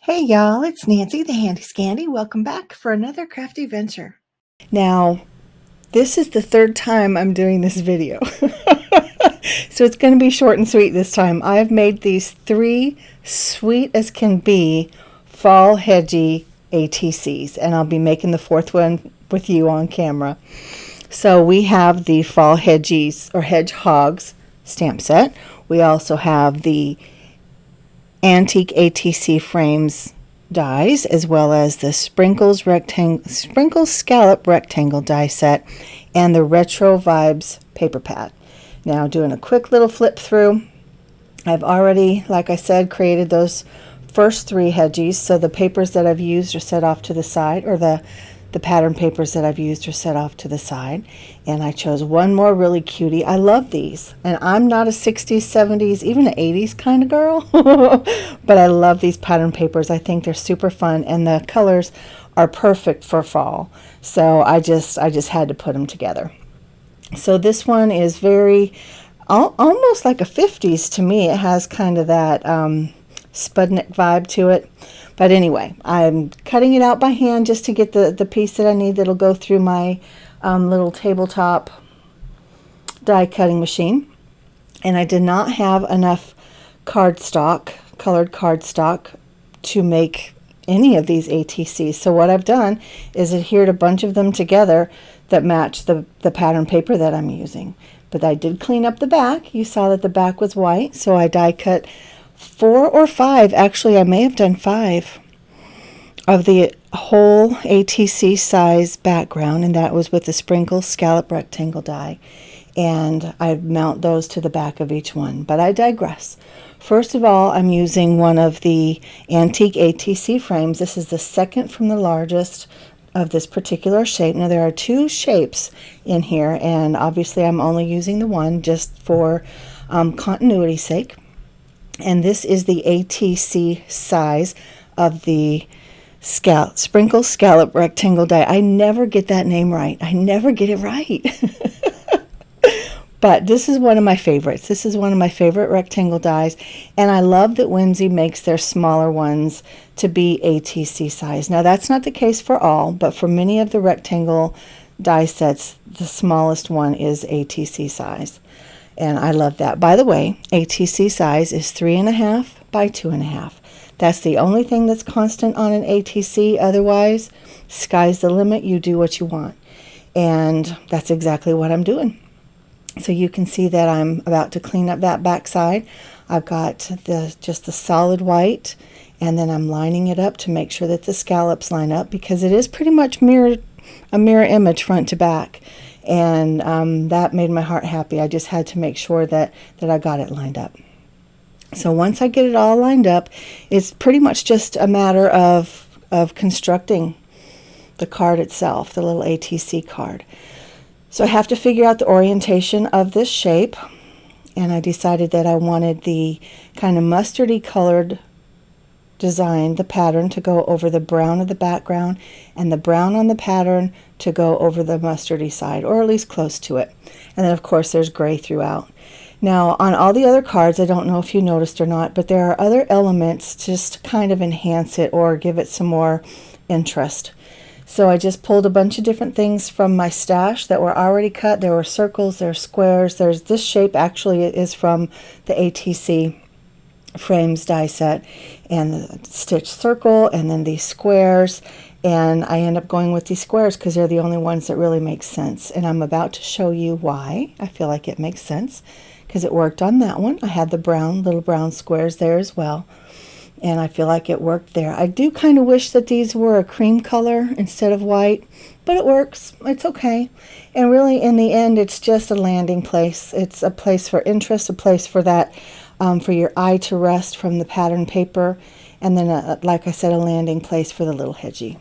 Hey y'all, it's Nancy the Handy Scandy. Welcome back for another crafty venture. Now, this is the third time I'm doing this video. So it's going to be short and sweet this time. I've made these 3 sweet as can be fall Hedgie ATCs, and I'll be making the 4th one with you on camera. So we have the fall Hedgies or Hedgehogs stamp set. We also have the antique ATC frames dies, as well as the sprinkles scallop rectangle die set and the retro vibes paper pad. Now doing a quick little flip through, I've already, like I said, created those first 3 Hedgies. So the papers that I've used are set off to the side, or the pattern papers that I've used are set off to the side. And I chose one more really cutie. I love these. And I'm not a 60s, 70s, even an 80s kind of girl. But I love these pattern papers. I think they're super fun. And the colors are perfect for fall. So I just had to put them together. So this one is very, almost like a 50s to me. It has kind of that Spudnik vibe to it. But anyway, I'm cutting it out by hand just to get the piece that I need that'll go through my little tabletop die cutting machine. And I did not have enough colored cardstock, to make any of these ATCs. So what I've done is adhered a bunch of them together that match the pattern paper that I'm using. But I did clean up the back. You saw that the back was white, so I die cut 4 or 5, actually I may have done 5 of the whole ATC size background, and that was with the sprinkle scallop rectangle die, and I mount those to the back of each one. But I digress. First of all, I'm using one of the antique ATC frames. This is the second from the largest of this particular shape. Now there are 2 shapes in here, and obviously I'm only using the one just for continuity's sake. And this is the ATC size of the sprinkle scallop rectangle die. I never get that name right. I never get it right. But this is one of my favorites. This is one of my favorite rectangle dies. And I love that Whimsy makes their smaller ones to be ATC size. Now that's not the case for all, but for many of the rectangle die sets, the smallest one is ATC size. And I love that. By the way, ATC size is 3.5 by 2.5. That's the only thing that's constant on an ATC. Otherwise, sky's the limit. You do what you want. And that's exactly what I'm doing. So you can see that I'm about to clean up that back side. I've got just the solid white, and then I'm lining it up to make sure that the scallops line up, because it is pretty much a mirror image front to back. And that made my heart happy. I just had to make sure that I got it lined up. So once I get it all lined up, it's pretty much just a matter of constructing the card itself, the little ATC card. So I have to figure out the orientation of this shape, and I decided that I wanted the kind of mustardy colored design, the pattern, to go over the brown of the background, and the brown on the pattern to go over the mustardy side, or at least close to it. And then of course there's gray throughout. Now on all the other cards, I don't know if you noticed or not, but there are other elements just to kind of enhance it or give it some more interest. So I just pulled a bunch of different things from my stash that were already cut. There were circles, there are squares, there's this shape actually is from the ATC frames die set, and the stitch circle, and then these squares. And I end up going with these squares because they're the only ones that really make sense. And I'm about to show you why I feel like it makes sense, because it worked on that one. I had the little brown squares there as well, and I feel like it worked there. I do kind of wish that these were a cream color instead of white, but it works. It's okay. And really, in the end, it's just a landing place. It's a place for interest, a place for that, for your eye to rest from the pattern paper, and then, like I said, a landing place for the little Hedgie.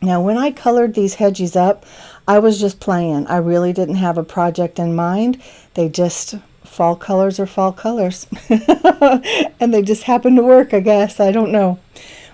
Now, when I colored these Hedgies up, I was just playing. I really didn't have a project in mind. They just, fall colors are fall colors. And they just happen to work, I guess. I don't know.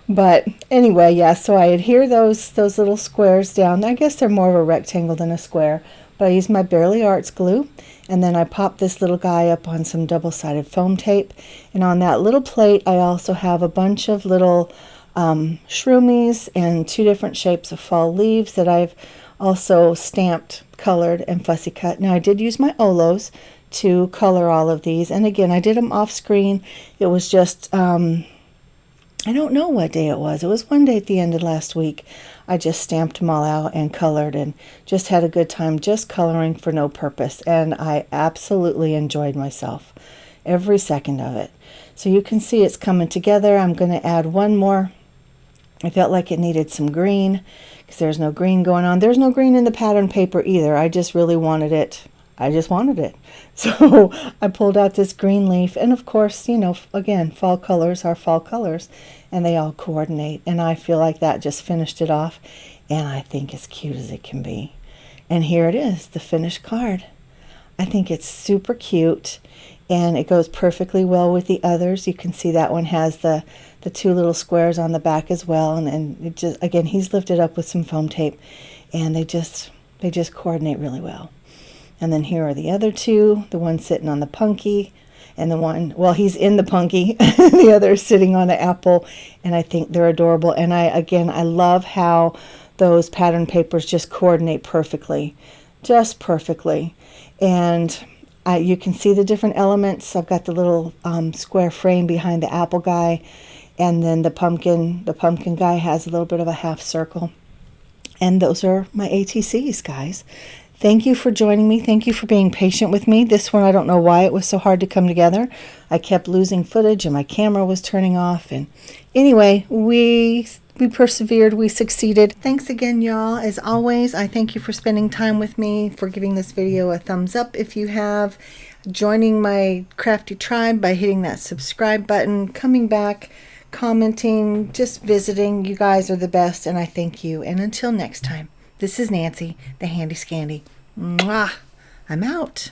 But anyway, yeah, so I adhere those little squares down. I guess they're more of a rectangle than a square. but I used my Barely Arts glue, and then I popped this little guy up on some double-sided foam tape. And on that little plate, I also have a bunch of little shroomies and 2 different shapes of fall leaves that I've also stamped, colored, and fussy cut. Now I did use my Olos to color all of these, and again I did them off screen. It was just I don't know what day it was. It was one day at the end of last week. I just stamped them all out and colored and just had a good time just coloring for no purpose, and I absolutely enjoyed myself, every second of it. So you can see it's coming together. I'm going to add one more. I felt like it needed some green because there's no green going on. There's no green in the pattern paper either. I just really wanted it. I just wanted it. So I pulled out this green leaf, and of course, you know, again, fall colors are fall colors, and they all coordinate, and I feel like that just finished it off, and I think as cute as it can be. And here it is, the finished card. I think it's super cute, and it goes perfectly well with the others. You can see that one has the 2 little squares on the back as well, and it just, again, he's lifted up with some foam tape, and they just coordinate really well. And then here are the other 2, the one sitting on the punky, and the one, well, he's in the punky, the other is sitting on the apple, and I think they're adorable. And I love how those pattern papers just coordinate perfectly, just perfectly. And you can see the different elements. I've got the little square frame behind the apple guy, and then the pumpkin guy has a little bit of a half circle. And those are my ATCs, guys. Thank you for joining me. Thank you for being patient with me. This one, I don't know why it was so hard to come together. I kept losing footage and my camera was turning off. And anyway, we persevered. We succeeded. Thanks again, y'all. As always, I thank you for spending time with me, for giving this video a thumbs up if you have, joining my crafty tribe by hitting that subscribe button, coming back, commenting, just visiting. You guys are the best, and I thank you. And until next time. This is Nancy, the Handy Scandy. Mwah! I'm out.